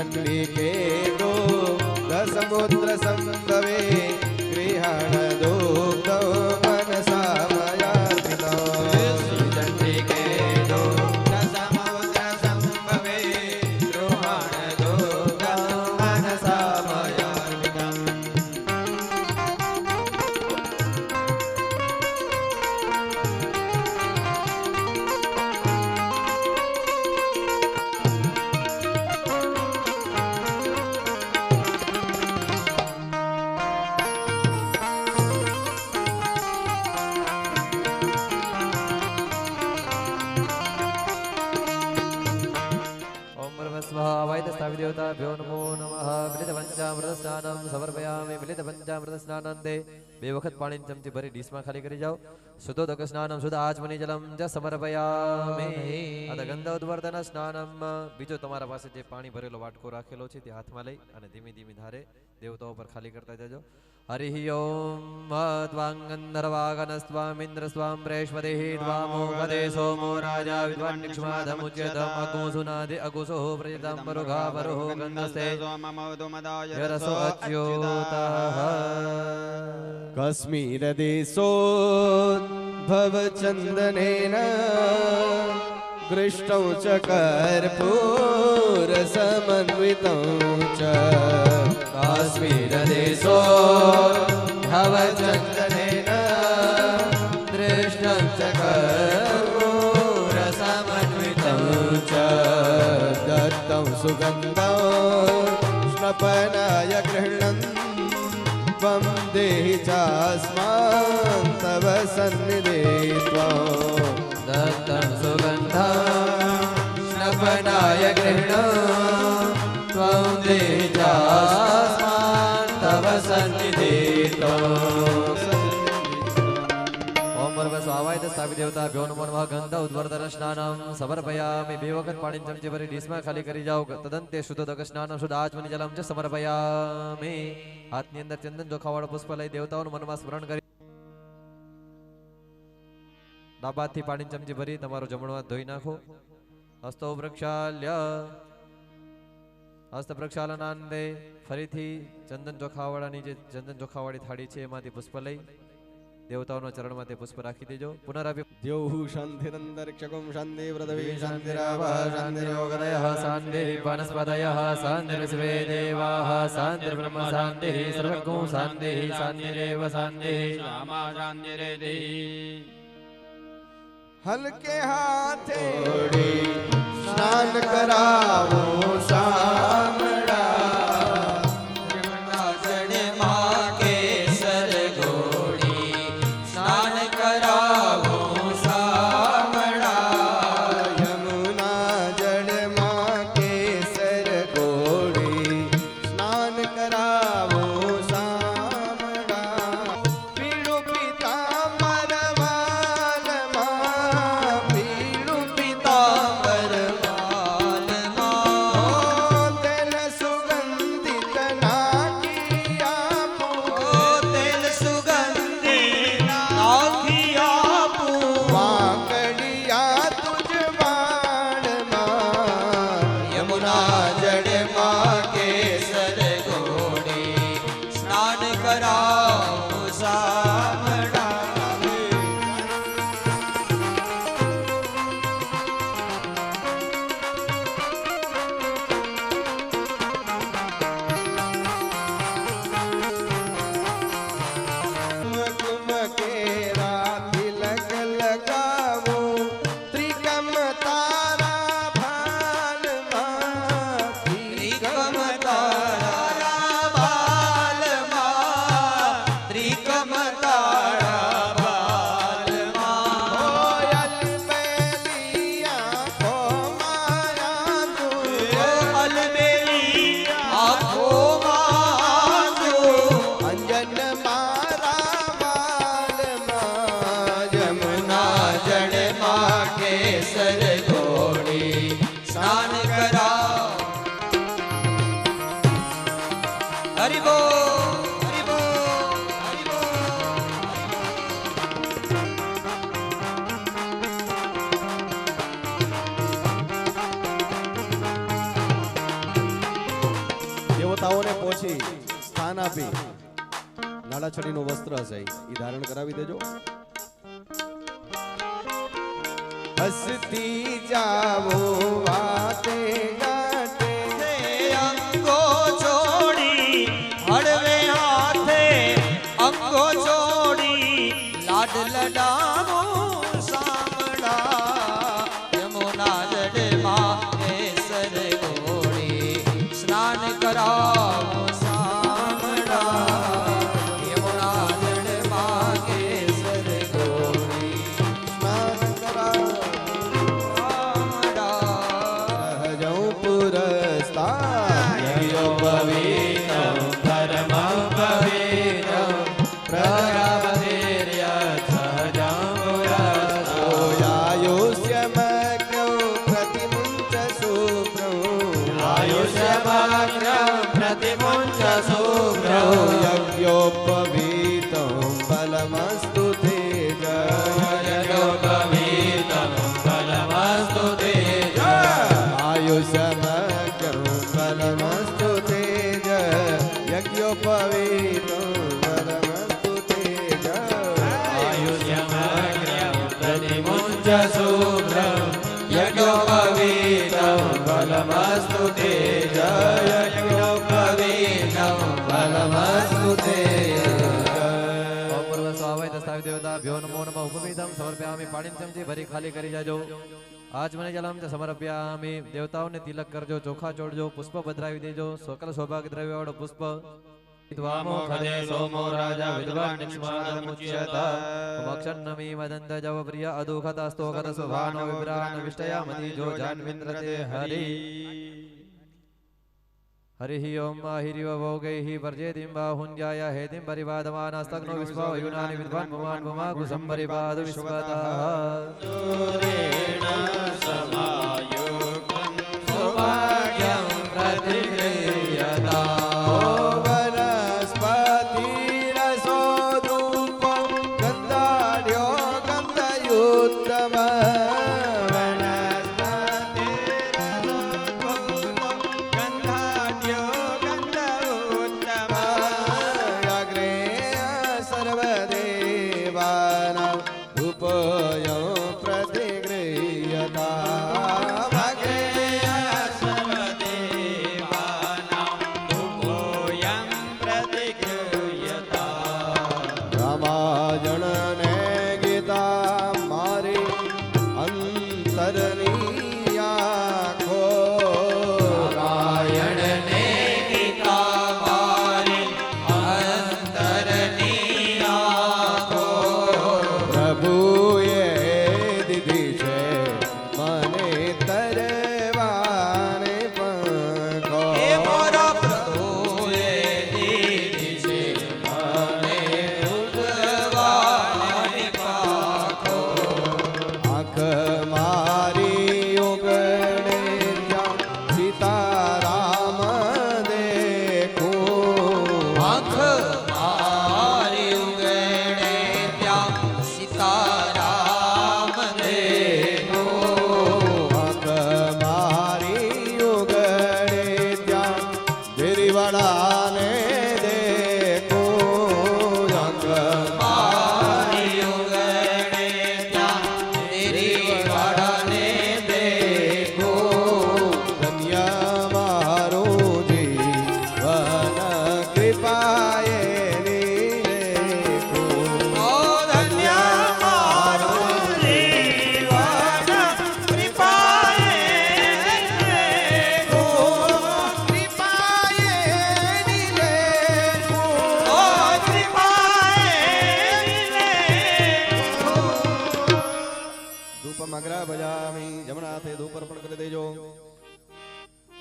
चंडिके दो समुद्र संभवे गृहाण दुग्धो मनसा मयार्पितो चंडिके दो समुद्र संभवे गृहाण दुग्धो मनसा मयार्पितो। देवताभ्यो नमो नमः। मिलितपंचामृतस्नानं समर्पयामि। मिलितपंचामृतस्नानान्ते બે વખત પાણીની ચમચી ભરી ડીશમાં ખાલી કરી જાઓ। શુદ્ધોદક સ્નાનમ શુદ્ધ આચમની જલમ જ સમર્પયામિ। અદ ગંધોદ્વર્ધન સ્નાનમ બીજો તમારા પાસે જે પાણી ભરેલો વાટકો રાખેલો છે તે હાથમાં લઈ અને ધીમી ધીમી ધારે દેવતાઓ પર ખાલી કરતા જજો। हरिः ओम त्वांगन्धर्वागनस्त्वामिन्द्र स्वां प्रेष्वदेः त्वामोपदे सोमो राजा विद्वान्निक्ष्मादमुच्यतम् अगुंसुनादि अगुसो प्रजतं मरुघावरो गन्धस्ते यरसो अच्युतः। कश्मीरदेशोद्भवचन्दनेन कृष्णौ च कर्पूरसमन्वितं च काश्मीरदेशोद्भवचन्दनेन कृष्णं च कर्पूरसमन्वितं च दत्तं सुगन्धं स्नपनाय गृह्णन् त्वं देहि चास्मान् तव सन्निधे त्वं दत्तं सुगन्धं स्नपनाय गृह्णामि त्वं देहि चास्मान् तव सन्निधे ओम स्वावायत स्थापित देवताभ्यो नमो नमः। गंध उद्वर्धन स्नानं समर्पयामि। બે વખત પાણીની ચમચી ભરી ડીશમાં ખાલી કરી જાઓ। તદંતે શુદ્ધોદક સ્નાનમ શુદ્ધ આચમની જલમ ચ સમર્પયામિ। હાથની અંદર ચંદન ચોખાવાળો પુષ્પ લઈ દેવતાઓનું મનમાં સ્મરણ કરી ડાબાથી પાણીની ચમચી ભરી તમારો જમણો હાથ ધોઈ નાખો। હસ્તો પ્રક્ષાલ્ય હસ્ત પ્રક્ષાલનાંદે ફરીથી ચંદન ચોખાવાળાની જે ચંદન ચોખાવાળી થાળી છે એમાંથી પુષ્પ લઈ દેવતાઓના ચરણમાં તે પુષ્પ રાખી દેજો। પુનરાભિ દ્યૌઃ શાંતિરંતરિક્ષકું શાંતિ પૃથ્વી શાંતિરાપઃ શાંતિર્યોગદયઃ શાંતિઃ વનસ્પતયઃ શાંતિર્વિશ્વે દેવાઃ શાંતિર્બ્રહ્મ શાંતિઃ સર્વગો શાંતિઃ શાંતિરેવ શાંતિઃ રામા શાંતિરેધિ। હલકે હાથે સ્નાન કરાવો શામળા દેવતાઓને પોછી સ્થાન આપી નાળાછડીનું વસ્ત્ર હશે એ ધારણ કરાવી દેજો. હસતી જાવો વાતે ગાતે અંગો છોડી હળવે હાથે અંગો છોડી લાડ લડાવો સાંભળા યમુના જડમાં કેસર ગોળી સ્નાન કરાવો સાંભળા યમુના જડમાં કેસર ગોળી સ્નાન કરાવો સહજૌ પુરસ્તાદ યયો પવિત્રં ધર્મં પવિત્રં પ્રજાપતિર્ય સહજં પુરસ્તો આયુષ્યમગ્નૌ પ્રતિમુંચ શુભ્રૌ આયુષ્યમગ્નૌ પ્રતિમુંચ શુભ્રૌ યજ્ઞોપવીतं બલમસ્તુ તે યજ્ઞોપવીतं બલમસ્તુ તે આયુષ્યમગ્નૌ બલમસ્તુ તે યજ્ઞોપવીतं બલમસ્તુ તે આયુષ્યમગ્નૌ પ્રતિમુંચ શુભ્રં યજ્ઞોપવીतं બલમસ્તુ તે યજ્ઞોપવીतं બલમસ્તુ તે ઓમ પૂર્વ સ્વાવય દસ્તાવી દેવતાભ્યો નમો નમઃ ઉપવિધમ સમર્પયામિ પાણીમ ચમચી ભરી ખાલી કરી જાજો. આચમને જલમ ચ સમર્પયામિ. દેવતાઓને તિલક કરજો, ચોખા ચોડજો, પુષ્પ પધરાવી દેજો. સકલ સૌભાગ્ય દ્રવ્ય વાળો પુષ્પ ત્વામો ખદે સોમો રાજા વિદ્વાન નિષ્માદમુચ્યત મક્ષન્નમી મદંત જવ પ્રિય અદુખતસ્તો ગત સુભાનો વિભ્રાન વિષ્ટયા મતિ જો જાન્વિન્દ્રતે હરિ हरिः ओम माहिरिव भोगैः वर्जेतिं बाहुञ्जाय हेतिं परिवादमानास्तग्नो विश्वा युनानि विद्वान् पुमान् पुमाकुशं परिपाद विश्वतः सूरेण समायुक्तं सौभाग्यं प्रतिगृह्यता वनस्पतिरसो धूपं गन्धाढ्यो गन्धयुक्तमः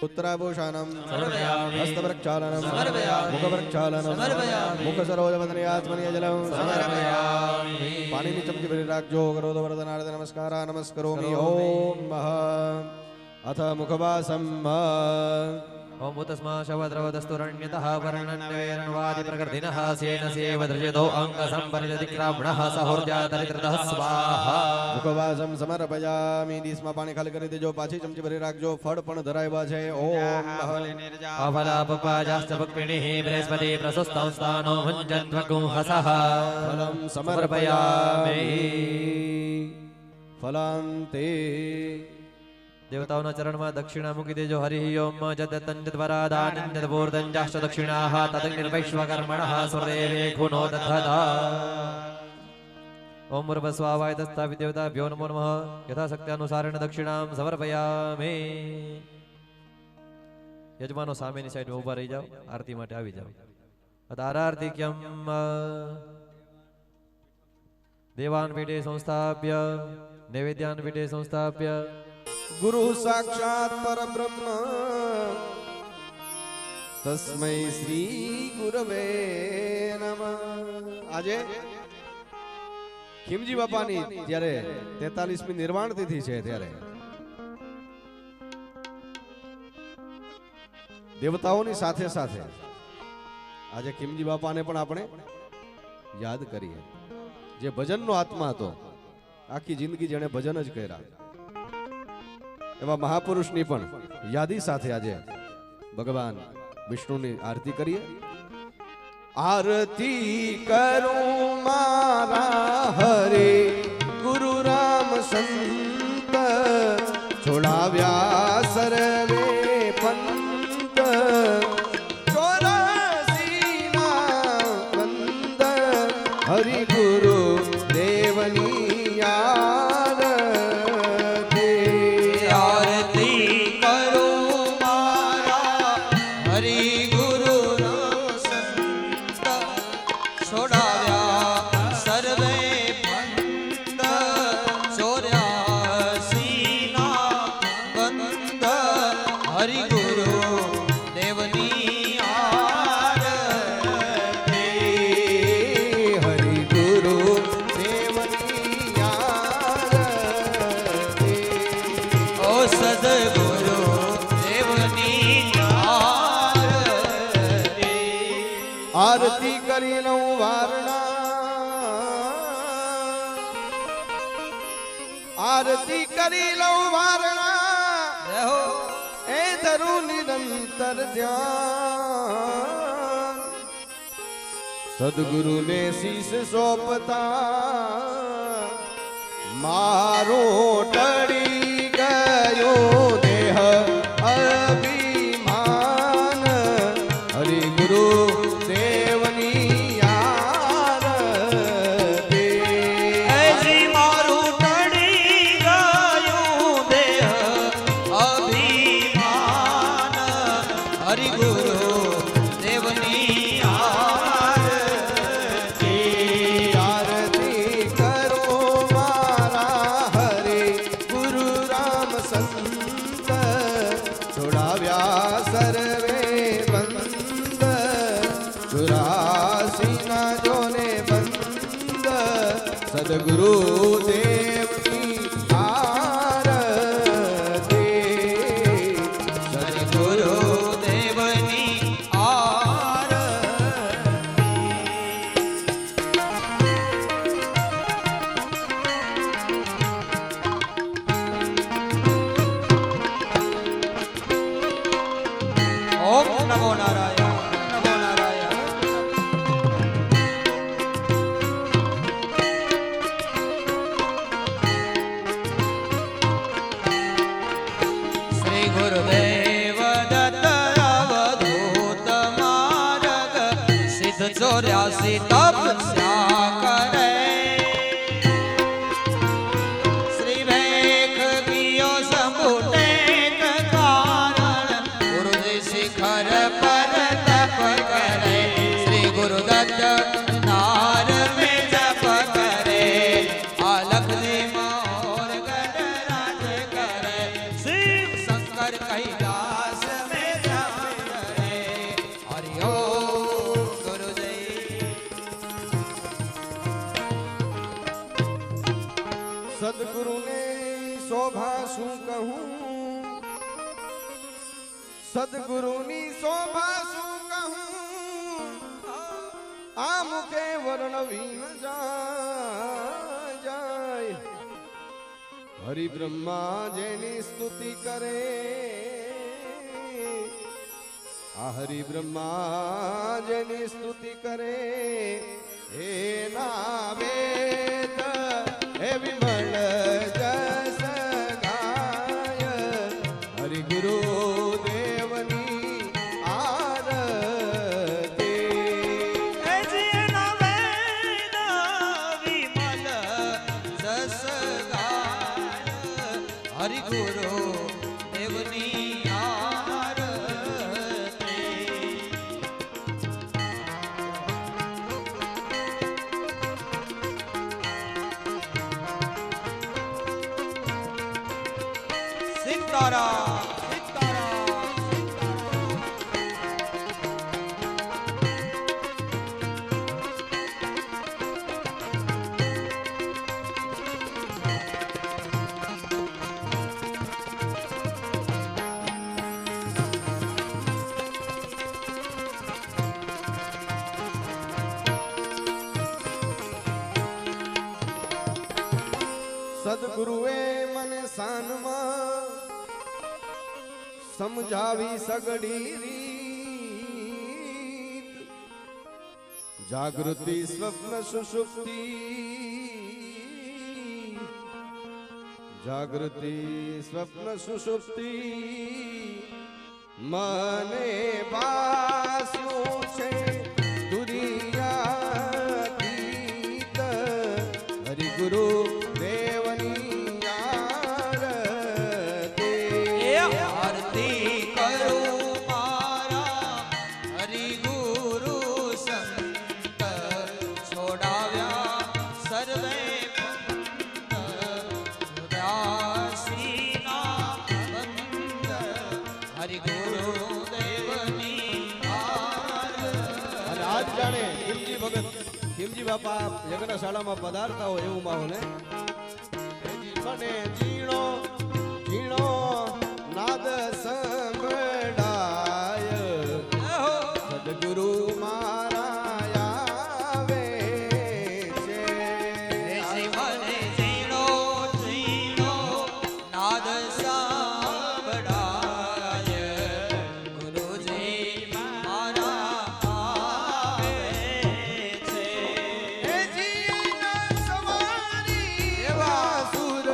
उत्तराभूषणं हस्तप्रक्षालनं मुखप्रक्षालनं मुखसरोजवदनयात्मनीयजलं पाणिनि चमकी भरी राखजो करोतो वरदनार्थ नमस्कार नमस्करोमि ओम अथ मुखवासं ओम भूतस्मा शवद्रवदस्तुरण्यतः वर्णन्वेरण्वादि प्रकृतिनः सेन सेव धृजतो अंक संपरिजतिक्रामणः सहोर्जा दरिद्रतः स्वाहा મુખવાસમ સમર્પયામિ ડીશમાં પાણી ખાલી કરી દેજો પાછી ચમચી ભરી રાખજો ફળ પણ ધરાવ્યા છે ઓમ अफलापपाजाश्च पक्विणिः बृहस्पति प्रशस्तं स्थानो भुञ्जन्त्वगुंहसः ફલમ સમર્પયામિ ફલાંતે देवताओं चरण में दक्षिणा मुकी देजो हरि ओम जदतंजद्वरादानंदपूर्दंजाश्च दक्षिणाः तदग्निर्वैश्वकर्मणः सुरदेवे खुनो दधता ओम मुर्भस्वावाय तस्थापि देवताभ्यो नमो नमः यथाशक्त्यानुसारेण दक्षिणां समर्पयामि यजमानो सामेनी साइड में उभा रही जाओ आरती माटे आवी जाओ अतारार्तिक्यम देवान पीठे संस्थाप्य नैवेद्यान पीठे संस्थाप्य ગુરુ સાક્ષાત પરબ્રહ્મ તસ્મૈ શ્રી ગુરવે નમઃ આજે ખીમજી બાપાની જ્યારે 43મી નિર્વાણ તિથિ છે ત્યારે દેવતાઓની સાથે સાથે આજે ખીમજી બાપાને પણ આપણે યાદ કરીએ જે ભજનનો આત્મા હતો આખી જિંદગી જેણે ભજન જ કર્યા એવા મહાપુરુષની પણ યાદી સાથે આજે ભગવાન વિષ્ણુની આરતી કરીએ આરતી કરું મારા હરે ગુરુ રામ સંત છોડાવ્યા સર્વે પંત 84 ના કંદ હરિ ગુરુ દેવની આરતી કરી લઉં વારણા આરતી કરી લઉં વારણા એ ધરું નિરંતર ધ્યાન સદગુરુને શીશ સોંપતા મારો ટળી ગયો દેહ અભિમાન હરિ ગુરુ સદગુરુ દેવની આરતી સદગુરુ દેવની આરતી ઓમ નમો નારાયણ નમો નારાયણ ચોર્યાસી તપસ્યા કરે શ્રી વેખ કિયો સંભુટે કારણ ગુરુજી શિખર પર તપ કરે શ્રી ગુરુદત્ત નાર મે જપ કરે આલખની મોર ગણરાજ કરે શિવ શંકર કૈલાસ મે જપ કરે હરિ સદગુરુને શોભા શું કહું સદગુરુની વર્ણવી ન જાય હરિ બ્રહ્મા જેની સ્તુતિ કરે આ હરિ બ્રહ્મા જેની સ્તુતિ કરે એના વેદ હે વિમલ જસ ગાય હરિ ગુરુ દેવની આરતી એજીના વેદ વિમલ જસ ગાય હરિ ગુરુ દેવની આરતી સિતારા સદગુરુએ મને સાનમાં સમજાવી સગડી રીત જાગૃતિ સ્વપ્ન સુષુપ્તિ જાગૃતિ સ્વપ્ન સુષુપ્તિ મને ભાસ્યું છે દુરિયાતીત હરિગુરુ દેવની આરતી આરતી કરું મારા હરિ ગુરુ સંત છોડાવ્યા સર્વે પંથ ઉદાસીના બંધ હરિ ગુરુ દેવની આરતી અને આજ જાણે ખીમજી ભગત ખીમજી બાપા યજ્ઞશાળામાં પધારતા હોય એવું માહોલ હે મને ઝીણો ઝીણો નાદ સંભળાય સદગુરુ મારા આવે છે મને ઝીણો ઝીણો નાદ સાંભળાય ગુરુજી મારા આવે છે હે જીના સવારી એવા સુર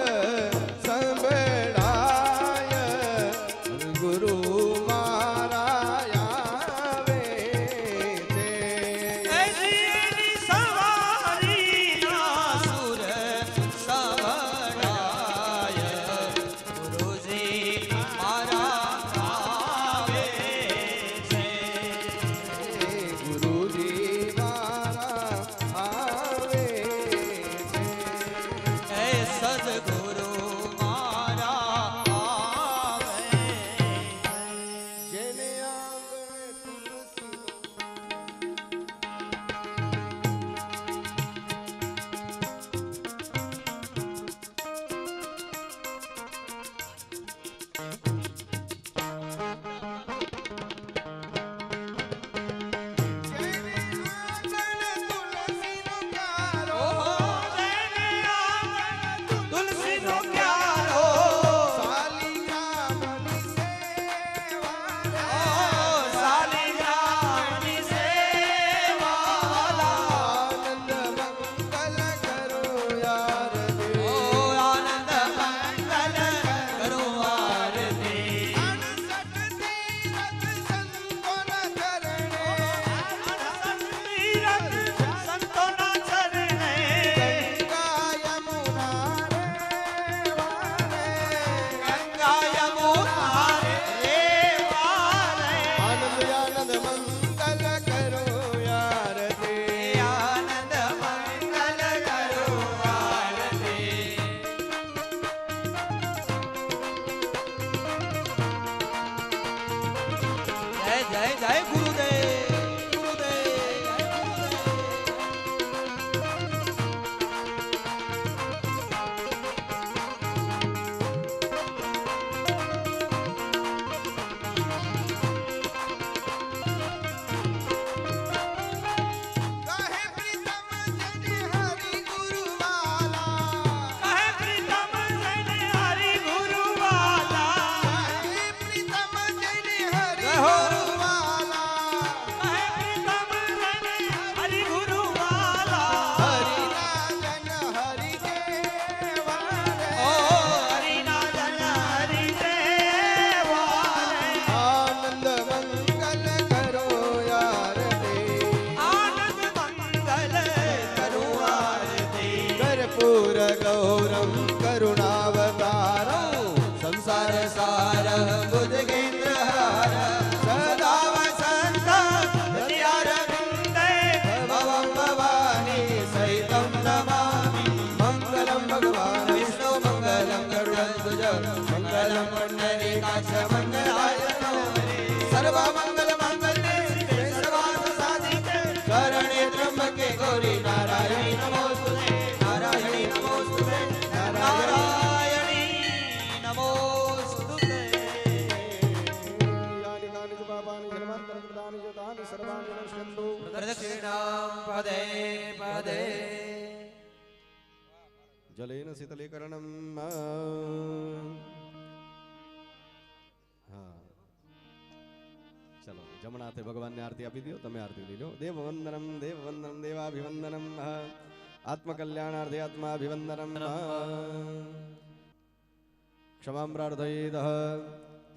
સંભળાય ગુરુ મારા આવે છે એજીની સવારીના સુર સંભળાય ગુરુજી મારા આવે છે ગુરુજી મારા આવે છે હે સદગુરુ મારા આવે જેને આંગણે તુલસી તુલસીનો ક્યારો સાલિયાની સેવાલા આનંદ મંગલ કરો યાર ઓ આનંદ મંગલ કરો આરતી સંતોના ચરણે ગંગા યમુના રે વારે આનંદ મંગલ કરો યાર આનંદ મંગલ કરો આરતી જય જય જય ગુરુદેવ ગુરુદેવ જય ગુરુદેવ કહે પ્રીતમ क्रूर गौरम करुणावतारं संसार सार भुजगेन्द्रहार सदा वसन्त हृदयारविन्दे भवं भवानी सहितं नमामि मङ्गलं भगवान् विष्णु मङ्गलं गरुडध्वज मङ्गलं पुण्डरीकाक्ष मङ्गलाय सर्वमङ्गल माङ्गल्ये शिवे सर्वार्थ साधिके शरण्ये त्र्यम्बके गौरी नारायणी नमोस्तुते नारायणी नमोस्तुते नारायणी नमोस्तुते यानि कानि च पापानि जन्मान्तरकृतानि च तानि सर्वाणि नश्यन्तु प्रदक्षिणां पदे पदे जलेन शीतलीकरणं हाँ चलो जमण हाथे भगवान ने आरती आपी दियो तमे आरती लीलो देववंदनम देवाभिवंदनम आत्मकल्याणार्थे आत्माभिवंदनम क्षमां प्रार्थयेदः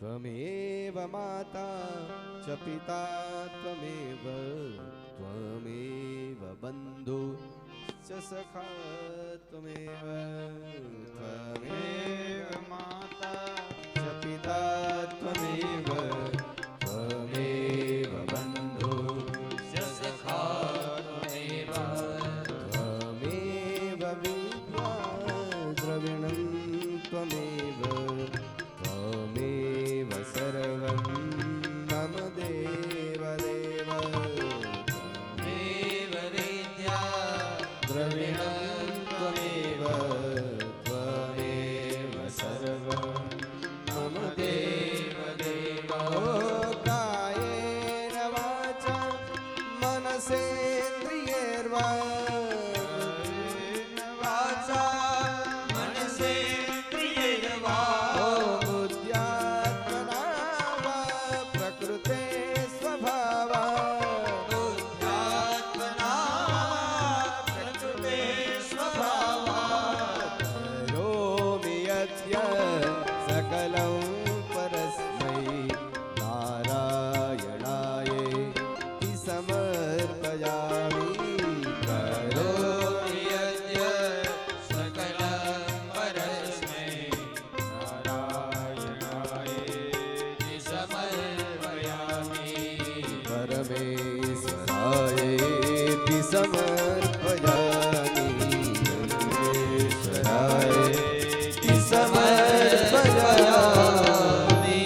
त्वमेव माता च पिता त्वमेव बन्धु च सखा त्वमेव माता च पिता त्वमेव बन्धु च सखा त्वमेव विद्या द्रविणं त्वमेव सर्वं मम देव त्वमेव विद्या द्रविणं त्वमेव सर्वं मम देव कायेन वाचा मनसेन्द्रियैर्वा वाचा मनसेन्द्रियैर्वा बुद्ध्यात्मना वा प्रकृते स्वभावा बुद्ध्यात्मना प्रकृते स्वभावा करोमि यद्य सकलं परस्मै नारायणायेति समर्पयामि करोमि यद्य सकलं परस्मै नारायणायेति समर्पयामि परमेश्वरायेति समर्पयामि परमेश्वरायेति समर्पयामि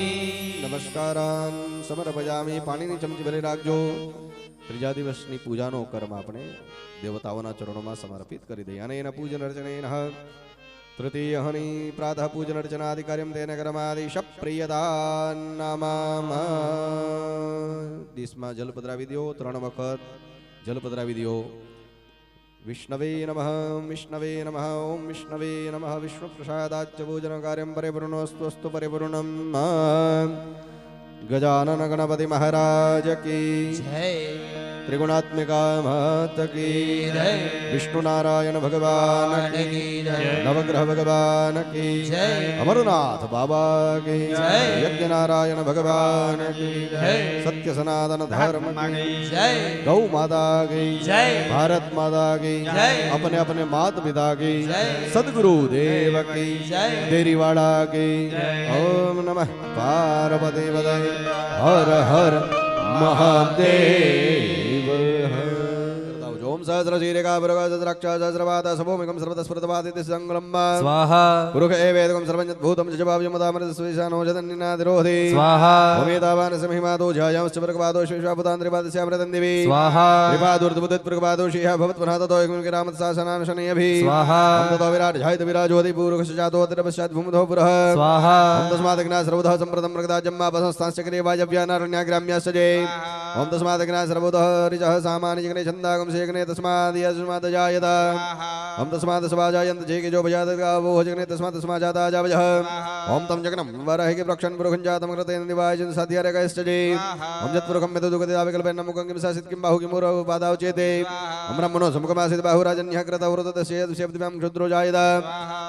नमस्कारान् समर्पयामि પાણીની ચમચી ભરી રાખજો ત્રીજા દિવસની પૂજાનો કર્મ આપણે દેવતાઓના ચરણોમાં સમર્પિત કરી દઈએ અને એના પૂજન અર્ચનેન તૃતીય હની પ્રાતઃ પૂજન અર્ચનાદિકાર્યમ તેન કર્માદિશ પ્રિયતા નમઃ દિશમાં જલ પધરાવી દો 3 વખત જલ પધરાવી દો विष्णवे नमः ओम विष्णवे नमः विष्णु प्रसादाच्च भोजन कार्यं परिपूर्णोस्तु परिपूर्णं गजानन गणपति महाराज की जय त्रिगुणात्मिका मात की जय विष्णु नारायण भगवान की जय नवग्रह भगवान की जय अमरनाथ बाबा की जय यज्ञ नारायण भगवान की जय सत्य सनातन धर्म की जय गौ माता की जय भारत माता की जय अपने अपने माता पिता की जय सदगुरु देव की जय देरीवाड़ा की ओम नमः पार्वती पतये हर हर महादेव ओम सहस्र शीरेका सहस्राक्ष सहस्रपाद सभोमिकं सर्वतस्फुरतपादिति संग्रम स्वाहा पुरुष एवेदकं सर्वञ्जत् भूतं जजभाव्यमदामृत स्वेशानो जदन्निनादिरोधि स्वाहा ओमेतावानस्य महिमातो जायामश्च वर्गपादो शेषापुतान्त्रिपादस्यामृतं दिवि स्वाहा कृपादुर्दुबुद्वर्गपादो शेषा भवत्पुनः एकरामत् शासनानशनयभिः स्वाहा ततो विराट जायत विराजोति पूर्वकस्य जातोऽतिरपश्चात् भूमधो पुरः स्वाहा तस्मादग्ना सर्वतः सम्प्रतं मृगदाजम्मापसंस्थांश्चक्रे वायव्यानारण्याग्राम्याश्च जे ओम तस्मादग्ना सर्वतः ऋचः सामान्यजग्ने छन्दागं सेग्ने तस्माद् यस्मात् जायत ओम तस्मात् सवाजायन्त जेके जो भजात गावो जग्ने तस्मात् तस्मात् जाता जावजः ओम तम जग्नं वरहि प्रक्षण पुरुखं जातं कृतेन दिवायजन साध्यारकश्च जे ओम यत्पुरुखं मेदुगतिदाविकल्पेन मुखं किं सासित किं बाहु किं मुरौ पादाव चेते ओम ब्रह्मणो समुखमासित बाहुराजन्यः कृतौ वृतदस्येदुषेब्दिव्यां क्षुद्रो जायत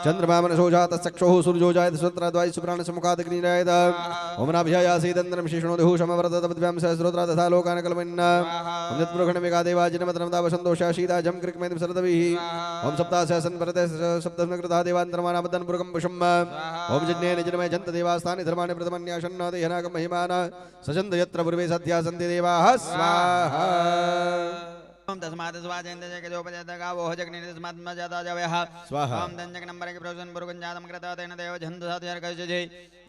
चन्द्रमामनसो जातः चक्षुः सूर्यो जायत सुत्राद्वायु प्राणसमुखात् ग्नीरायत ओम नाभ्यायासीदन्तरं शिष्णो देहुषमवरतद्व्यां सहस्रोत्रा तथा लोकानकलमन्ना ओम जत्पुरुषण मेघा देवा जिनमतनमदा वसंतोषा शीता जम कृकमेति सरदभिः ओम सप्तास्यासन परते सप्तमकृता देवान्तरमानाबद्धन पुरुकं पुषम् ओम जिज्ञेन जिनमय जन्त देवास्तानि धर्माणि प्रथमन्याशन्न देहनाकं महिमान सजन्त यत्र पूर्वे सत्या सन्ति देवाः स्वाहा ओम तस्मात् स्वाजेन्द्र जय के जोपजत गावो जगनि तस्मात् मजाता जवयः स्वाहा ओम दंजक नंबर के प्रवचन पुरुगं जातम कृता तेन देव झंत साध्यर कस्य जय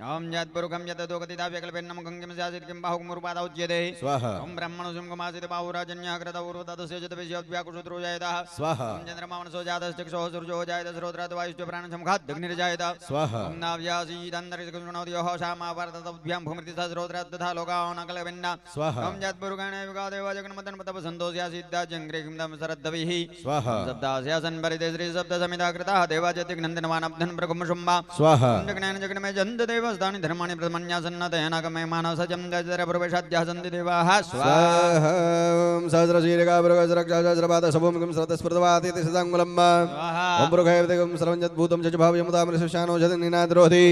ओम यत् पुरुगं यत् दोगति दाव्य कल्पेन्नम गंगम स्यासित किं बाहुक मुरुपादा उच्यते स्वाहा ओम ब्रह्मणो सुमगमासित बाहुराजन्य कृता उर्वतस्य जत विश्वव्याकुशुत्रो जायतः स्वाहा ओम चंद्रमावनसो जातश्चक्षो सूर्यो जायत श्रोत्रात् वायुश्च प्राणसमघात् अग्निर्जायत स्वाहा ओम नाव्यासीदन्तरिक्षगुणोदयोः शामावर्ततभ्यां भूमृतिः श्रोत्रात् तथा लोकावनकलवेन्न स्वाहा ओम यत् पुरुगणे विगादेव जगन्मतन पतप सन्तोष्यासिद्धा जंग्रेखिं सरद्दविः स्वाहा शब्दास्यासन परिते श्री शब्द समिता कृताः देवाजतिक नन्दनवानब्धन प्रकुम्भुम्बा स्वाहा जगनेन जगन्मे जन्त देवस्थानि धर्माणि प्रथमन्यासन्नतयनागमे मानवसजं गजर प्रवेशाद्याः सन्ति देवाः स्वाहा सहस्रशीलका भृगसरक्षा सहस्रपाद सभूमिकं श्रद्धस्फुरदवातीति सदाङ्गुलम् ओम पुरुषैवतिकं सर्वं यद्भूतं च भाव्यमुदामृशशानो जगन्निनाद्रोधि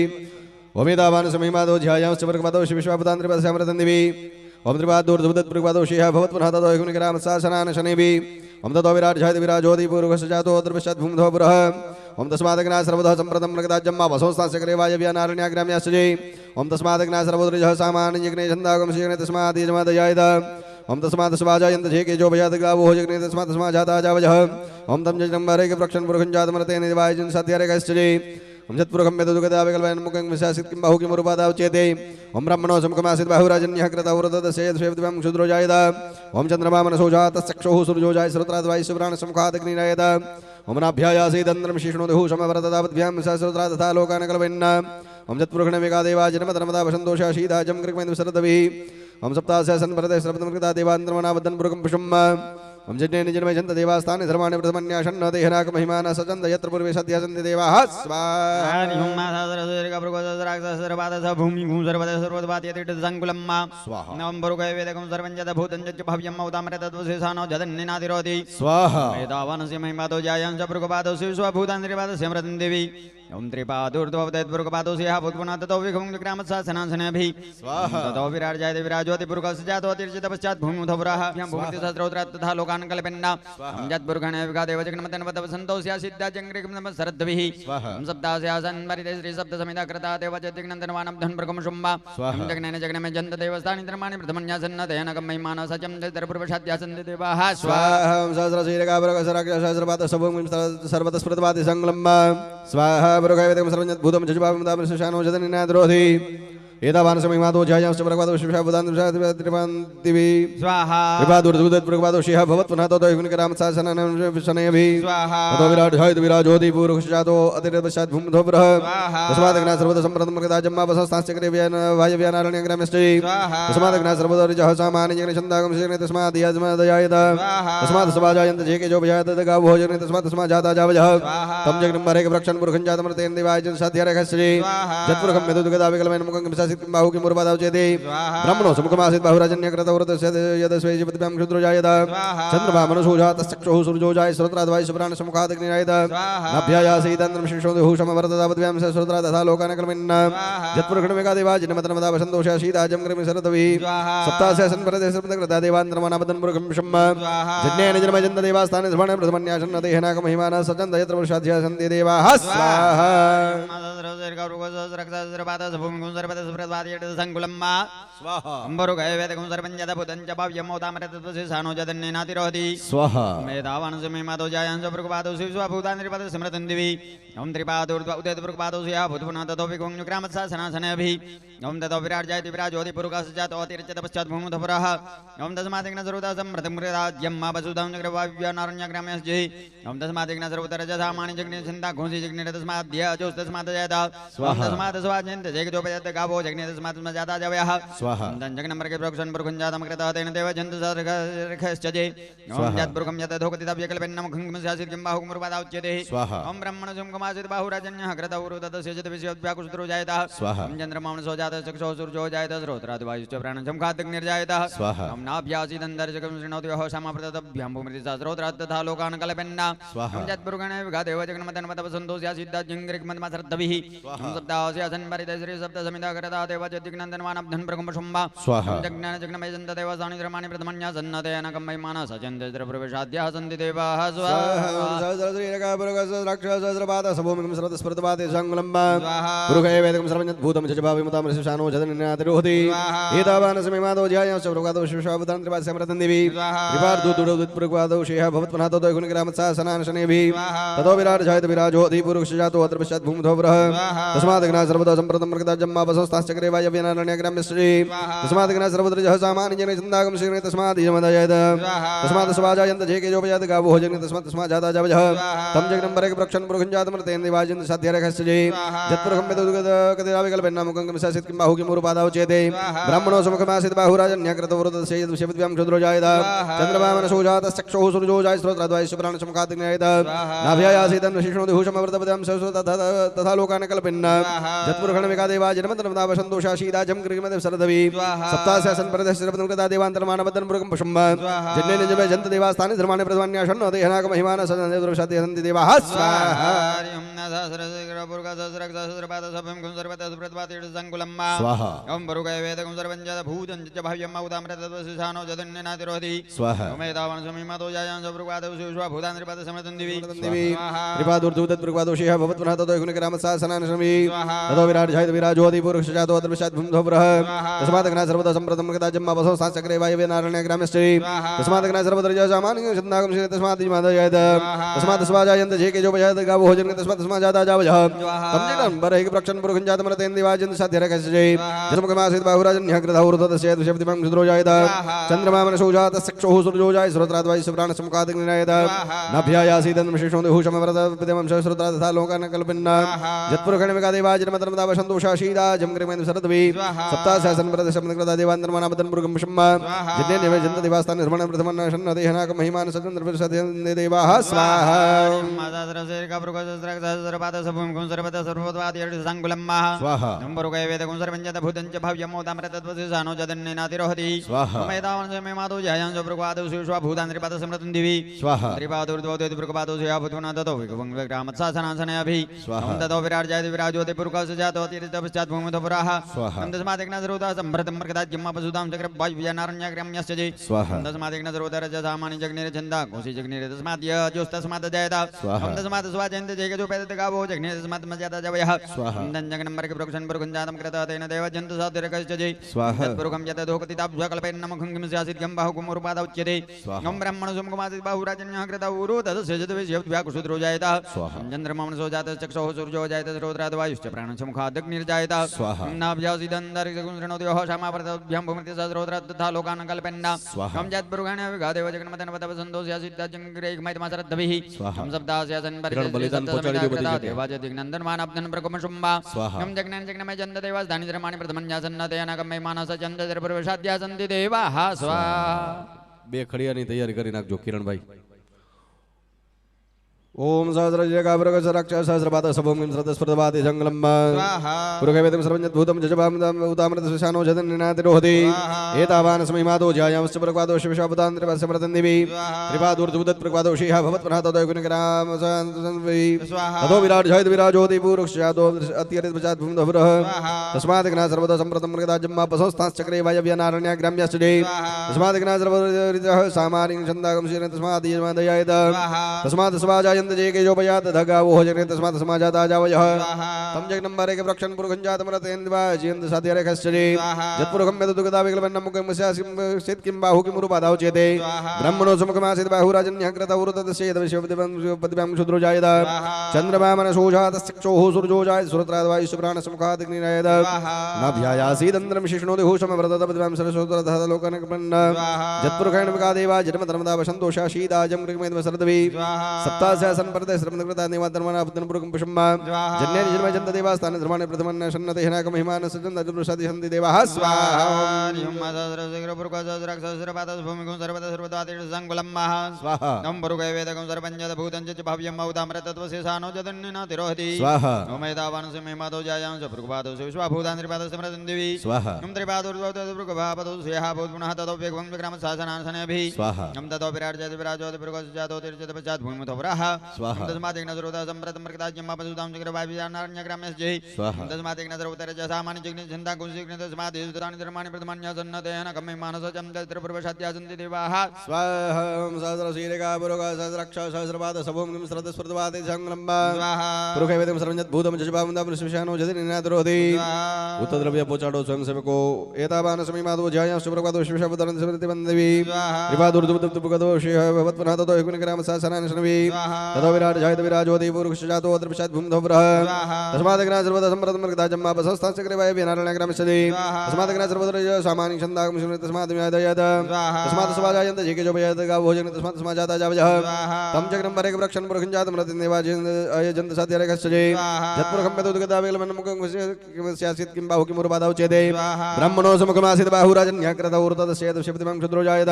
ओमेतावानसमहिमादो ध्यायांश्च वर्गपादो विश्वापदान्त्रिपदस्यामृतन्दिवि ओम त्रिपादूर्धुदत्पुरुपादो शेहा भवत् पुनः ततो हुनिकरामसासनान शनिभि ओम ततो विराट जयति विराजोति पूर्वकसजातो द्रवश्चाद्भूमधो पुरः ओम तस्मादग्ना सर्वतः सम्प्रदं मृगदाज्जम्मा वसोस्तास्य वायव्यानारण्याग्राम्याश्चये ओम तस्मादग्ना सर्वोदरिजः सामान्यजग्ने छन्दागं शिग्ने तस्मादीजमादयायद ओम तस्मात् स्वाजायन्त झेके जो भयात गावो जग्ने तस्मात् तस्माजाता जावजः ओम तम जजनम्बरे के प्रक्षण पुरुषं जातमरते निवायजन सत्यारे कश्चये ओम जत्पुरुखं यदुगदावेकल्वयन् मुखं विशासित किं बाहु किं मुरुपादा उच्यते ओम ब्रह्मणो समुखमासित बाहुराजन्यः कृता उरतदस्य श्वेतदिवं क्षुद्रो जायत ओम चन्द्रमा मनसो जातश्चक्षुः सूर्यो जाय श्रोत्राद् वायुः अग्निरायत ओम नाभ्यायासीदन्द्रं शिष्णो देहु समवरतदावद्भ्यां सहस्रोत्रा तथा लोकानकलवन्न ओम जत्पुरुषण मेघा देवा जनमतनमदा वसन्तोषा शीता जं कृकमेति सरदभिः ओम सप्तास्यासन परते सर्वतमकृता देवान्तरमानाबद्धन पुरुकं पुषम् ओम जज्ञेन जन्मय जन्त देवास्तानि धर्माणि प्रथमन्याशन्न देहनाक महिमान सजन्त यत्र पूर्वे सत्या सन्ति देवाः स्वाहा हरि ओम मासादरसुरका प्रगोदराक्षसरपादस भूमि भूसर्वद सर्वदवात्यतिट संकुलम्मा स्वाहा नवं पुरुगय वेदकं सर्वं जद भूतं च भव्यं उदामृतद्वसेसानो जदन्निनादिरोति स्वाहा वेदावानस्य महिमातो जायं च पुरुगपादो शिवस्वभूतान्त्रिपादस्य मृतं देवी ओम त्रिपादूर्ध्ववदेद्पुरुगपादोऽस्याः भूत्पुनः ततो विखं विक्रामत्सासनासनभिः स्वाहा ततो विराजयति विराजोति पुरुगस्य जातो अतिर्जित पश्चात् भूमिमुधपुरः भूमितिसहस्रोत्रात् तथा लोकानकल्पेन्न ओम यत्पुरुगणे विगादेव जगन्मतनपदव सन्तोष्या सिद्धा जङ्ग्रिकं सरद्भिः ओम सप्तास्यासन परिते श्री शब्द समिता कृता देवजतिग्नन्दनवानब्धन प्रकुम्भुम्बा ओम जगनेन जगनमे जन्त देवस्थानि धर्माणि प्रथमन्यासन्न तेनकं महिमानः सचं दर्पपूर्वशाद्यासन्ति देवाः स्वाहा ओम सहस्रशीलका भृगसरक्षा सहस्रपाद सभूमिं सर्वतस्फुरदवाति संग्लम्म स्वाहा भृगैवतिकं सर्वं यद्भूतं जजुभावमुदामृशशानो जगन्निनाद्रोधि एतावानसमहिमादो ध्यायांश्च वर्गपादो शिवशाबुदान्तिभिः स्वाहा त्रिपादूर्धुदत्पुरुगपादो शेहा भवत् पुनः ततो हुनिकरामत्सासनान शनयभिः स्वाहा ततो विराट जयति विराजोति पूर्वकसजातो अतिर्पश्चात् भूमधो पुरः स्वाहा तस्मादग्ना सर्वतः सम्प्रदं मृगदाजम्मा वसस्तांश्चक्रे वायव्यानारण्याग्राम्यश्चये स्वाहा तस्मादग्ना सर्वोदरिजः सामान्यजग्ने छन्दागं शिग्ने तस्मात् यजमादयायत तस्मात् स्वाजायन्त झेके जो भयात गावो जग्ने तस्मात् तस्मात् जाता जावजः तम जग्नम्बरे के प्रक्षण पुरुषं जातमृतेन देवायजन सत्यरेखश्चये जत्पुरुखं यदुगदावेकल्वयन् मुखं विशासित किं बाहु किं मुरुपादा उच्यते ब्रह्मणो समुखमासीत् बाहुराजन्यः कृता उरतस्य यदस्वैजपतिभ्यां क्षुद्रो जायत चन्द्रमा मनसो जातश्चक्षुः सूर्यो जाय श्रोत्राद् वायुः प्राणसमुखात् अग्निरायत नाभ्यायासीदन्द्रं शिष्णो देहु समवर्तदावद्भ्यां श्रोत्रा तथा लोकानकल्पेन्न जत्पुरुषण मेघा देवा जिनमतनमदा वसन्तोषा शीता जं कृकमेति सरद्भिः सप्तास्यासन परते सर्वतकृता देवान्तरमानाबद्धन पुरुकं पुषम् जज्ञेन जन्मय जन्त देवास्तानि धर्माणि प्रथमन्यासन्न देहनाक महिमानः सजन्त यत्र पुरुषाद्याः सन्ति देवाः स्वाहा स्वाहा अंबरुगय वेदकं सर्वं जद भूतं च भव्यं उदामृतद्वसेसानो जदन्निनातिरोधि स्वाहा मेधावानस्य महिमातो जायांस पुरुगपादो शिवस्वभूतान्त्रिपादस्य स्मृतं दिवि ओम त्रिपादूर्ध्व उदेतपुरुगपादो स्याः भूत्पुनः ततो विखं विक्रामत्सासनासनभिः ओम ततो विराजयति विराजोति पुरुगस्य जातो अतिर्जित पश्चात् भूमिमुधपुरः ओम तस्मादिग्न सर्वदा समृतं राज्यं मा वसुधां जग्रवाव्यानारण्याग्राम्यश्चये ओम तस्मादिग्न सर्वतरजसामानि जग्ने छन्दा घोषि जग्ने तस्माद्य जोस्तस्मात् जयता ओम तस्मात् स्वाजन्त जगदोपयत गावो जग्ने तस्मात् जाता जवयः स्वाहा जगनम्बर के प्रोक्षण पुरुखं जातम कृता तेन देव जन्तु सरखश्चये ओम यत्पुरुखं यत् धोकति तव्यकल्पेन्नं मुखं स्यासित किं बाहुक मुरुपादा उच्यते स्वाहा ओम ब्रह्मण सुमगमासित बाहुराजन्यः कृता उरुतस्य जत विश्वव्याकुशुत्रो जायतः स्वाहा ओम चन्द्रमावनसो जातः चक्षुः सूर्यो जायतः श्रोत्राद् वायुश्च प्राणसमुखादग्निर्जायतः स्वाहा ओम नाभ्यासीदन्तर्जकं शृणोति यः समाप्रतभ्यां भूमिरिसा श्रोत्रात् तथा लोकानकल्पेन्न स्वाहा ओम यत्पुरुगणे विगादेव जगन्मतनमतव सन्तोष्या सिद्धा जङ्ग्रिकमन्मा सरद्भिः ओम सप्तास्यासन परिते श्री सप्त समिता कृता जाता देवजदिग्नन्दनमानब्धन प्रकुम्भशुम्भा स्वाहा जज्ञान जग्नमय जन्त देवसानि धर्माणि प्रथमन्या सन्नते अनकमय मानस चन्द्र प्रवेशाद्याः सन्ति देवाः स्वाहा सहस्रपाद सभूमिकं सर्वतस्फुरतपाते शाङ्गुलम्बा स्वाहा पुरुषे वेदकं सर्वज्ञभूतं जजभाविमुतां ऋषिशानो जदनिनातिरोहति एतावानसमिमादो ज्यायांश्च प्रभादो शिवशावतां त्रिपादस्यमृतं देवी त्रिपार्दुदुडुदुत्पुरुपादो शेह भवत्पनातो गुणग्रामत्सासनानशनेभिः ततो विराट जायत विराजोधि पुरुषजातो अत्र पश्चात् भूमिधोवरः तस्मादग्ना सर्वतो सम्प्रतं मृगदाजम्मापसंस्ताश्चक्रे वायव्यनारण्याग्राम्यश्री तस्मादग्ना सर्वत्रजः सामान्यजने छन्दागं श्रीणे तस्मादिजमदयत तस्मात् स्वाजायन्त जेके जोपजात गावो जग्ने तस्मात् तस्मात् जाता जावजः तं जग्नं बरेक प्रक्षण पुरुषञ्जातमृतेन दिवाजन्त साध्यरखस्ये जत्पुरुखं वेदुगद कदिराविकल्पेन्नामुकं किमसासित किं बाहु किमुरुपादाव चेते ब्राह्मणो समुखमासित बाहुराजन्यकृतो वृतस्य यदुषयविद्व्यां क्षुद्रो जायत चन्द्रमामनसो जातश्चक्षुः सूर्यो जाय स्रोत्राद्वाय सुप्राण समुखातिग्नयत नाभ्यायासीतं विशिष्णो दिहुषमवृतपदं सहसो तथा लोकान् कल्पेन्न जत्पुरुखं विकादेवा जन्मतनवदावसन्तोषाशीदाजं कृगिमदेव सरदवि सप्तास्य संपरदश्रपदमुकदा देवान्तरमानबद्धं पुरुखं पुष्पं जन्ने निजमे जन्त देवास्थाने धर्माणि प्रध्वन्याशन्नो देहनाक महिमान सदने दुर्षाते सन्ति देवाः स्वाहा स्वाहा ओम बरुगय वेदकं सर्वञ्जद भूतं च भाव्यं उदामृतत्वसिसानो जदन्यनातिरोधि स्वाहा ओमेदावन् समीमतो जायां सब्रुगादौ शिवश्वा भूतान्त्रिपद समृतं दिवि देवी त्रिपादुर्दुदत्पुरुपादोषेह भवत्पुनातो गुणग्रामत्सासनानशमी ततो विराट जायत विराजोधि पुरुषजातो अत्र पश्चात् भूमिधोवरः तस्मादग्ना सर्वतो सम्प्रतं मृगदाजम्मापसो साचक्रे वायव्यनारण्याग्राम्यश्री तस्मादग्ना सर्वत्रजः सामान्यं छन्दागं श्रीणे तस्मादिजमादयत तस्मात् स्वाजायन्त जेके जोपजात गावो जग्ने तस्मात् तस्मात् जाता जावजः तं जग्नं बरेक प्रक्षण पुरुषञ्जातमृतेन दिवाजन्त साध्यरखस्ये जन्मकमासीत बाहुराजन्यकृतौर्धतस्य दुषपतिमं क्षुद्रो जायत चन्द्रमामनसो जातश्चक्षुः सूर्यो जाय स्रोत्राद्वाय सुप्राण समुखातिग्नयत नाभ्यायासीतं विशिष्णो दिहुषमवृतपदं सहस्रोत्रा तथा लोकान् कल्पन्न जत्पुरुषेण विकादेवाजन्मतनवदावसन्तोषाशीदा जं कृमेन सरद्वि सप्तासहस्रप्रदशमकृता देवान्तरमानाबद्धं पुरुखं पुष्पं जन्ने निवे जन्त देवास्थाने धर्माणि प्रथमन्नाशन्न देहनाक महिमान सचन्द्र प्रसादेन देवाः स्वाहा स्वाहा नम्बरुगय वेदकं सर्वञ्जद भूतं च भाव्यमोदामृतत्वसिसानो जदन्यनातिरोहति स्वाहा ओमेदावन्समेमादो जायां सब्रुगादौ शिवश्वा भूतान्त्रिपद समृतं दिवि स्वाहा त्रिपादुर्द्वौति प्रकपादो सेयाभूतनादतो विग्रामत्सासनासनयभि स्वाहा हम ततो विराट जायति विराजोति पुरुषस्य जातो तीर्थपश्चात् भूमिधोपुराः स्वाहा हम तस्मादिग्न सर्वदा सम्भृतं मृगदाज्यम्मापसुतां चक्र वायुव्यानारण्याग्राम्यस्य जि स्वाहा हम तस्मादिग्न सर्वदा रजसामानि जग्निरे छन्दा कोशि जग्निरे तस्माद्य जोस्तस्मात् जयता स्वाहा हम तस्मात् स्वाजयन्त जेके जो पेदत गावो जग्निरे तस्मात् मज्जाता जवयः स्वाहा हम तञ्जग्नं मर्ग प्रक्षण पुरुषञ्जातं कृता तेन देवजन्त साध्यरकस्य जि स्वाहा तत्पुरुखं यत दोकतिताब्ध्वकल्पेन्नमुखं किमस्यासित् गं बाहुकुमुरुपादा उच्यते स्वाहा गं ब्रह्मणो सुमुखमासित् बाहुराजन्यः कृता उरु तदस्य जतविषयव्याकुशुद्रो जायता स्वाहा चन्द्रमामनसो जातः चक्षुः सूर्यो जायत स्रोत्राद्वायुश्च प्राणसमुखादग्निर्जायत स्वाहा नाभ्यासीदन्तरिगुंसृणोदयोः क्षमाप्रतभ्यां भूमिर्तिसहस्रोत्रात् तथा लोकान् कल्पन्न स्वाहा हम जातपुरुषेण विगादेव जगन्मतनवतवसन्तोषयासिद्धाजङ्ग्रैकमैतमासरद्भिः स्वाहा हम शब्दास्यासन् किरण बलिदान पहुंचाड़ी दी बदी जगह। देवाजदिग्नन्दनमानब्धन प्रकुमशुम्बा स्वाहा हम जग्नेन जग्नमय जन्त देवास्तानि धर्माणि प्रथमन्यासन्नतेनागमय मानस चन्द्र प्रवेशाद्या सन्ति देवाः स्वाहा બે ખડિયાની તૈયારી કરી નાખજો કિરણભાઈ ओम सहस्रजयकाभृग सहस्रपाद सभूमिं श्रद्धस्फुरतपाते जङ्गलम् पुरुषवेदं सर्वज्ञभूतं जजभामुतामृतस्विशानो जदन्यनातिरोहति एतावान् समीमादो ज्यायांश्च पुरुषपादो शिवशापुतान्त्रिपस्यमृतं दिवि त्रिपादूर्ध्वुदत्पुरुषपादो शेह भवत्पुरहातोदयगुणग्रामसन्वि ततो विराट जायत विराजोति पुरुषजातो अत्यरितपश्चात् भूमिधोपुरः तस्मादग्ना सर्वतो सम्प्रतं मृगदाजम्मापसंस्थाश्चक्रे वायव्यनारण्याग्राम्यश्च तस्मादग्ना सर्वतो सामानिं छन्दागं श्रीणे तस्मादियजमादयायत तस्मात् स्वाजाय जेके जोपयात धगावो जग्ने तस्मात् समाजाता जावयः तं जग्नम्बरे के प्रक्षण पुरुषञ्जातमृतेन दिवाजयन्त साध्यरखस्ये जत्पुरुखं वेदुगदा विकल्पन्नमुखं स्यासित किं बाहु किमुरुपादाव चेते ब्रह्मणो सुमुखमासीत् बाहुराजन्यः कृतौ वृतस्य यदविषयपतिभ्यां क्षुद्रो जायत चन्द्रमामनसो जातश्चक्षुः सूर्यो जायत स्रोत्राद्वायुः सुप्राणसमुखादग्निरयत नाभ्यायासीदन्द्रं शिष्णो दिहुषमवृतपतिभ्यां सरस्वतः लोकान् कल्पन्न जत्पुरुखेण विकादेवा जन्मधर्मदावसन्तोषाशीदाजं कृगमेदवसरद्वि सप्तास्य संपर्दे श्रमकृता देवाधर्मानाबद्धन पुरुखं पुष्पं जन्नेन जन्म जन्त देवास्थाने धर्माणि प्रथमन्न शन्नतेहनाक महिमान सजन्त अजुर्षादि सन्ति देवाः स्वाहा ओम सहस्रपादस भूमिकं सर्वदा सर्वदातिर् संकुलम्मः स्वाहा नम पुरुषय वेदकं सर्वञ्जद भूतं च भाव्यं मौदामृतत्वसिसानो जदन्यनातिरोहति स्वाहा ओमेदावान् समेमादो जायां च पुरुषपादो शिवश्वाभूतान्त्रिपादस्मृतं दिवि स्वाहा नम त्रिपादुर्द्वौतपुरुषपादो स्वेहा भूतपुनः ततो वेगवं विक्रमसासनासनभिः स्वाहा नम ततो विराट जाति विराजोति पुरुषजातो तीर्थपश्चात् भूमितो वराः स्वाहा। तस्मात् यज्ञ सर्वदा संप्रतं मृगदाज्ञम्मा पशुदां चक्रवाभियानारण्यग्राम्यस्यै स्वाहा। तस्मात् यज्ञ सर्वतर च सामान्य जग्नि चिन्ता कुंसिग्नि तस्मात् सुतानि धर्माणि प्रथमान्यासन्नतेन कम्मे मानसजं तत्रपूर्वशाद्यासन्ति देवाः स्वाहा। सहस्रशीलिका पुरुषा सहस्रक्ष सहस्रपाद सबों श्रद्धस्फुर्दवादे संग्रम्बा स्वाहा पुरुषैवेदं सर्वञ्जत् भूतं जजुबावन्दा पुरुषविषाणो जतिनिनादरोधि उत्तद्रव्य पोचाडो स्वयं सेवको एतावान समीमादो जयां सुप्रभातो शिवशब्दरन् स्मृति बन्धवी कृपादुर्दुबुदुबुगदो शिव भवत्पनातो एकनिग्राम सासनानि शनवी ततो विराट जायत विराजोदि पुरुषजातो अद्रपशात् भूमधोव्रः तस्मादग्ना सर्वदा सम्प्रतं मृगदाजम्मा बसस्ताचक्रेवाय विनारणग्रामस्यति तस्मादग्ना सर्वदा सामानि छन्दागं शृणु तस्मात् व्यादयत तस्मात् स्वाजायन्त जेके जोपयत गावोजन तस्मात् समाजाता जावजः तं चक्रं परेक वृक्षं पुरुषञ्जातं रतिन्देवाजन अयजन्त साध्यरेखस्यजे जत्पुरखं मेदुदगता वेलमन्मुखं स्यासित् किं बाहु किं उर्वादौ चेदे ब्रह्मणो समुखमासीत् बाहुराजन्याकृतौ उर्तदस्येत शिवतिमं क्षुद्रो जायत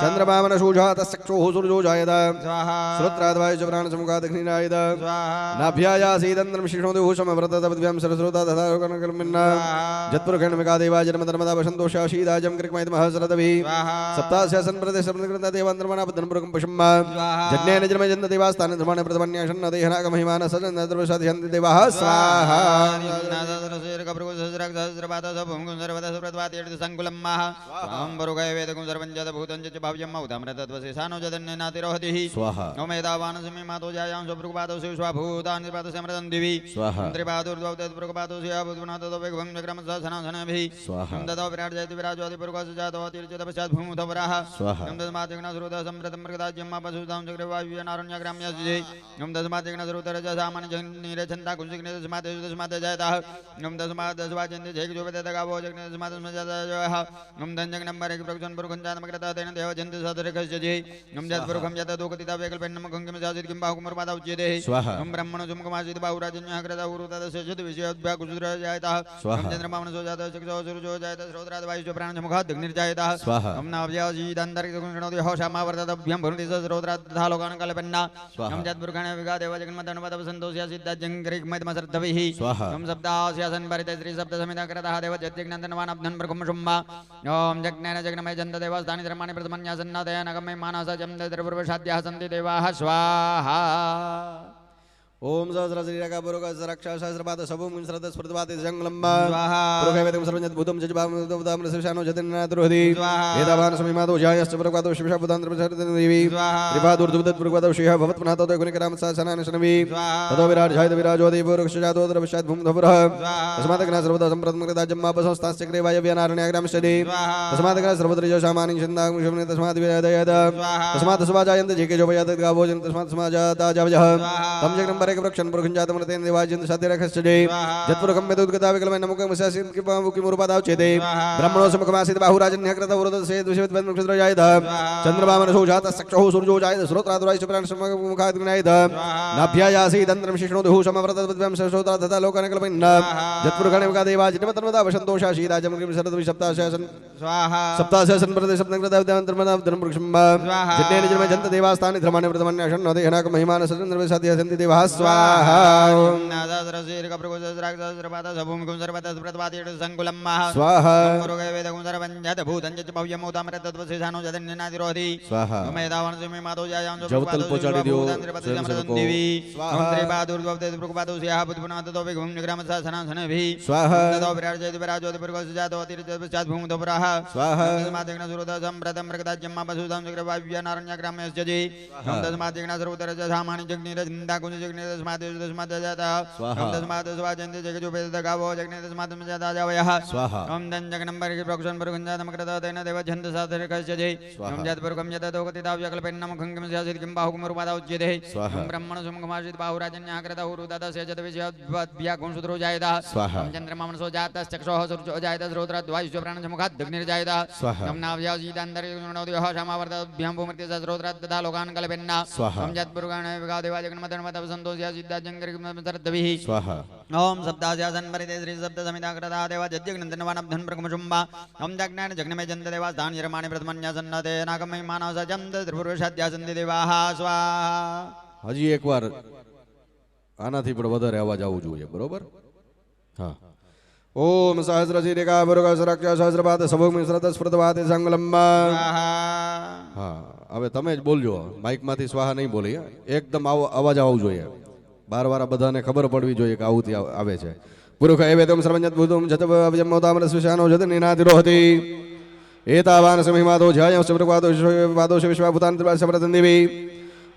चन्द्रमामन शूषातश्चक्षुः सूर्यो जायत श्रोत्राद्वायुश्च प्राणसमुखादग्निरायत नाभ्यायासीदन्द्रं शिष्णोदुः समव्रततपद्भ्यां सरस्रोता तथा कनकल्मिन्ना जत्पुरखेण विकादेवा जन्मधर्मदा वसन्तोषाशीदाजं कृक्मैतमः सरदभिः सप्तास्यासन् प्रदेश समृकृता देवान्तर्मणापद्धनपुरकं पशुम्मा जज्ञेन जन्मजन्त देवास्तानि धर्माणि प्रथमन्याशन्न देहनागमहिमान सजन् द्रवशाधिहन्ति देवाः स्वाहा स्वाहा। ब्रह्मण सुमुखमासीत् बाहुराजन्याकृता उरुतदस्य विषयोद्भ्या कुसुरजायतः चन्द्रमामन सोजातः चक्षुः सूर्यो जायतः श्रोत्राद् वायुश्च प्राणसमुखादग्निर्जायतः ॐ नाभ्यासीदन्तरिक्षगुणोदयः क्षमावर्ततभ्यं भुनुति श्रोत्रात् तथा लोकानकल्पन्ना ॐ जत्पुरुषाण विगादेव जगन्मतनुपदवसन्तोष्या सिद्धजङ्घ्रिग्मैतमसर्धभिः ॐ शब्दास्यासन् परिते श्रीशब्दसमिताकृतः देव जत्यग्नन्दनवानब्धन् प्रकुंशुम्मा ॐ जग्नेन जग्नमय जन्त देवास्तानि धर्माणि प्रथमन्यासन्नादय नगमय मानसा जं द्रपूर्वशाद्याः सन्ति देवाः स्वाहा ओम सहस्रशीलिका पुरुषा सहस्रक्ष सहस्रपाद सबों श्रद्धस्फुर्दवादे संग्लम्बा पुरुषैवेदं सर्वञ्जत् भूतं जजुबावन्दा पुरुषविषाणो जतिनिनादरोधि एतावान समीमादो जयाश्च पुरुषपातो शिवशब्दान्तर्मशरदेवी कृपादुर्दुबुदत्पुरुषपातो शिवः भवत्पनातो एकनिग्राम सासनानि शनवी ततो विराट जायत विराजोदि पुरुषजातो द्रवशात् भूमधोव्रः तस्मादग्ना सर्वदा सम्प्रतं मृगदाजम्मा बसस्ताश्चक्रे वायव्यानारण्याग्रामस्यति तस्मादग्ना सर्वत्र सामानि छन्दागं शमने तस्मात् विराजयत तस्मात् स्वाजायन्त जेके जोपयत गावोजन तस्मात् समाजाता जावजः तं चक्रं वृक्षं पुरुषञ्जातं रतेन देवाजन्त साध्यरेखस्यजे जत्पुरखं मेदुद्गता विकलमेन मुखं स्यासित् किं उर्वादौ चेदे ब्रह्मणो समुखमासीत् बाहुराजन्याकृता उरुतदस्य विषयोद्भ्यं क्षुद्रो जायत चन्द्रमामन शोषातः चक्षुः सूर्यो जायत श्रोत्राद् वायुश्च प्राणसमुखादग्निरायत नाभ्यायासीदन्तरं शिष्णोदुः समव्रततपद्भ्यां सरस्रोता तथा लोकानकल्पन्ना जत्पुरखेण विकादेवा जन्मधर्मदा वसन्तोषाशीदाजं कृक्मैतमसर्धभिः सप्तास्यासन् प्रदेश समृकृता जन्नेन जन्मजन्त देवास्तानि धर्माणि प्रथमन्याशन्न देहनागमहिमान सजन् द्रवशाद्याः देवाः स्वाहा स्वाहा जवतल पोचाडी दियो ब्रह्मण सुमुखमासीत् बाहुराजन्याकृता उरुतदस्य जतविषयोद्भ्यां सूत्रो जायतः चन्द्रमामन सोजातश्चक्षुः सूर्यो जायतः श्रोत्राद् वायुश्च प्राणसमुखादग्निर्जायतः ॐ नाभ्यासीदन्तरिक्षगुणोदयः क्षमावर्तभ्यां भूमृत्यः श्रोत्रात् तथा लोकान् कल्पन्ना ॐ जत्पुरुषाण विगादेवा जगन्मतनुपदः वसन्तोष्या सिद्धजङ्घ्रिग्मैतमसर्धभिः ॐ सप्तास्यासन् परिते श्रीशब्दसमिताकृता देवा जज्ञनन्दनवानब्धन् प्रकुंशुम्बा ॐ जज्ञान जग्नमय जन्त देवास्तानि धर्माणि प्रथमन्यासन्नते नागमय मानसा जं त्रिपुरुषाद्याः सन्ति देवाः स्वाहा હજી એકવાર આનાથી પણ વધારે અવાજ આવવો જોઈએ બરોબર હા ઓમ સહસ્રશીલિકા પુરુષા સહસ્રપાદ સભૂમિ શ્રદ્ધસ્ફુર્દવાદે સંગલમ્બા હા હવે તમે જ બોલજો, માઇકમાંથી સ્વાહા નહીં બોલી હે. એકદમ આવો અવાજ આવવો જોઈએ, બાર વાર બધાને ખબર પડવી જોઈએ કે આવું આવે છે. પુરુષ એ વેદમ સર્વજ્ઞ ભૂતમ જતમોદામર સુશાનો જત નિનાદિરોહતિ એતાવાન સમહિમાદો જ્યાય સબ્રવાદો વાદો વિશ્વભૂતાન ત્રિપાદ દેવી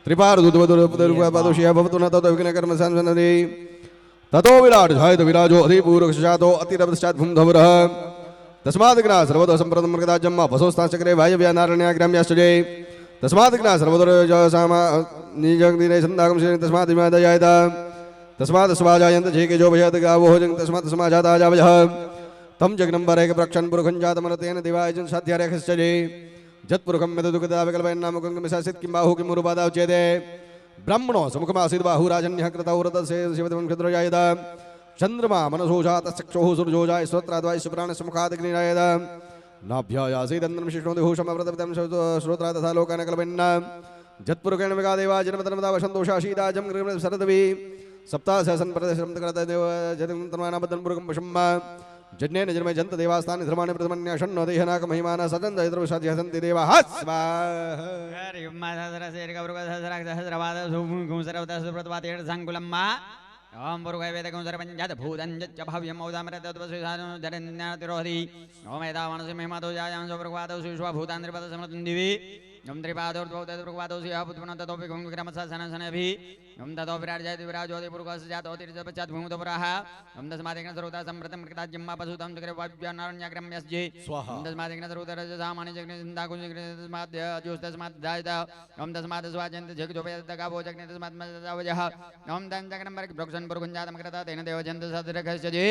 ત્રિપાર દૂધવદુપાદો શિયા ભવતુ ન તતો વિઘ્ન કર્મ સંસનદે તતો વિરાટ જાયત વિરાજો અધિ પુરુષ શાતો અતિરપશ્ચાત ભૂમધવર તસ્માદ જ્ઞા સર્વદો સંપ્રદમ મૃગદા જમ્મા ભસોસ્તાન ચક્રે વાયવ્યા નારણ્યા ગ્રામ્યાશ્ચજે તસ્માદ જ્ઞા સર્વદો સામા નિજગ્નિરે સંદાગમ શ્રી તસ્માદ વિમાદયાયતા તસ્માદ સ્વાજાયંત જે કે જો ભયત ગાવો જંગ તસ્માદ સમાજાતા જાવજઃ તમ જગનંબર એક પ્રક્ષણ પુરુષં જાતમરતેન દેવાયજન સાધ્ય રેખશ્ચજે જતપુરુષમ મેદ દુઃખદા વિકલ્પેન નામકં મિસાસિત કિમ બાહુ કિમ રૂપાદા ઉચ્યતે બ્રહ્મણો સમુખમાસિત બાહુ રાજન્ય કૃતા ઉરતસે શિવતમં ક્ષદ્રજાયતા ચંદ્રમા મનસો જાત ચક્ષુઃ સૂર્યો જાય સ્ત્રાદ્વાય સુપ્રાણ સમુખાદગ્નિરાયતા નાભ્યાયાસીદન્નમ શિષ્ણો દેહુ સમવ્રતમ શ્રોત્રા તથા લોકાન કલ્પેન જતપુરુષેણ વિગા દેવા જન્મતનમદા વસંતોષાશીદા જમ ગૃહ સરદવી સપ્તાહ સહસન પ્રદેશમ કરતા દેવ જન્મ તન્વાના બદન પુરુષમ વશમ્મા જન્નેન જન્મે જંત દેવાસ્તાની ધર્માને પ્રથમન્ય ષણ્ણ દેહનાક મહિમાના સજન દૈદ્ર સાધ્ય હસંતિ દેવા હસ્વા હરિ માધર શેર કબરક સહસ્રાક્ષ સહસ્રવાદ સુમુખં સરવતા સુપ્રતવાત એડ સંકુલમ્મા ઓમ પુરુષ વેદકં સરપંચાત ભૂતં જચ્ચ ભવ્યમ ઔદામરત તત્વસુષાનો જરન્યાતિરોહતિ ઓમ એતાવાનસે મહિમાતો જાયાં સુપ્રવાદો સુષ્વા ત્રિપદ સમૃતં દિવી ઓમ ત્રિપાદોર્ધ્વૌતપ્રવાદો સિંહ પુત્પુન તતોપી ગું વિક્રમસસનસનભી ઓમ તતો વિરાટ જયતિ વિરાજોતિ પુરુષ જાતો તિર્જપચાત ભૂમતપરાહ ઓમ દસમાદિગ્ન સર્વતા સંપ્રતમ મૃતા જમ્મા પશુતમ ચક્રે વાવ્યાનારણ્યગ્રમ્યસ્જે ઓમ દસમાદિગ્ન સર્વતા રજ સામાન્ય જગ્ને સિંધાકું જગ્ને તસ્માદ જ્યોસ તસ્માદ જાયતા ઓમ તસ્માદ સ્વાજંત જગ જોપેત ગાવો જગ્ને તસ્માદ મજાવજઃ ઓમ દં જગનંબર પ્રક્ષણ પુરુષં જાતમ કરતા તેન દેવજંત સદરખસ્યજે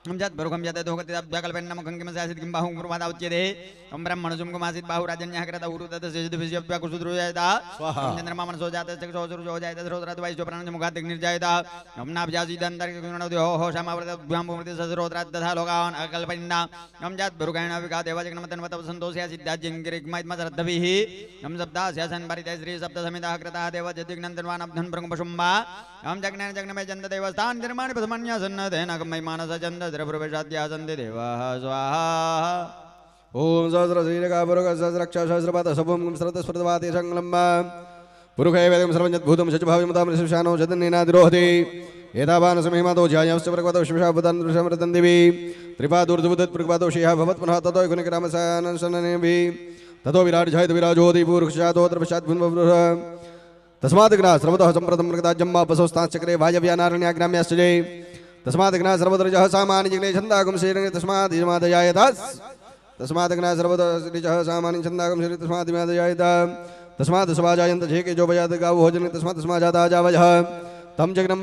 हम जात बरुखम जाते तो होते अब्दा कल्पन नम कंगे में सासित किम बाहु प्रवाद उच्यते हम ब्रह्मण सुम को मासित बाहु राजन्य करता उरु तत सेजद विजय अब्दा कुसुद्रो जायता हम चंद्रमा मन सो जाते तक सो जो जायता श्रोत्र द्वाई जो प्राण मुखात निर्जायता हम नाभ जासी दंतर के गुण दो हो समाव्रत भ्याम मूर्ति सश्रोत्र तथा लोकान अकल्पन्ना हम जात बरुखैण विका देवा जगन्मतन वत संतोषया सिद्धा जिंगिरिक मत मसरद्भिः हम सप्ता शासन परित श्री सप्त समिता कृता देव जदिग्नंतनवान अब्धन ब्रह्म पशुम्मा हम जगने जगन में जंत देवस्थान निर्माण प्रथमन्या सन्नदेन कमय मानस जंत प्रवेशाद्यासन्ति देवाः स्वाहा ओम सहस्रशीलका पुरुष सहस्रक्ष सहस्रपाद सभुं स्रतस्फुटवाति संगलम्मा पुरुषे वेदं सर्वज्ञ भूतं शचभाविमतां शिवशानो जतन्नेनादिरोहति एतावान् समहिमातो ज्यायांश्च प्रकवतो शिवशाभूतान् दृशमृतं दिवि त्रिपादूर्ध्वुदत् प्रकवतो शिहा भवत् पुनः ततो गुणिकरामसानशननेभि ततो विराट जायत विराजोति पूर्वक्षातोऽत्र पश्चात् भून्वृह तस्मात् ज्ञा सर्वतः सम्प्रतं मृगदा जम्मा पशोस्ताश्चक्रे वायव्यानारण्याग्राम्याश्चजे तस्मात् ज्ञा सर्वतर्जः सामानि जिग्ने छन्दागुं श्रीरङ्गे तस्मात् यजमादयायतास् तस्मात् ज्ञा सर्वतर्जः सामानि छन्दागुं श्री तस्मात् यजमादयायत तस्मात् स्वाजायन्त झेके जो भयात् गावो भोजने तस्मात् तस्मात् जाता जावजः तम जगनं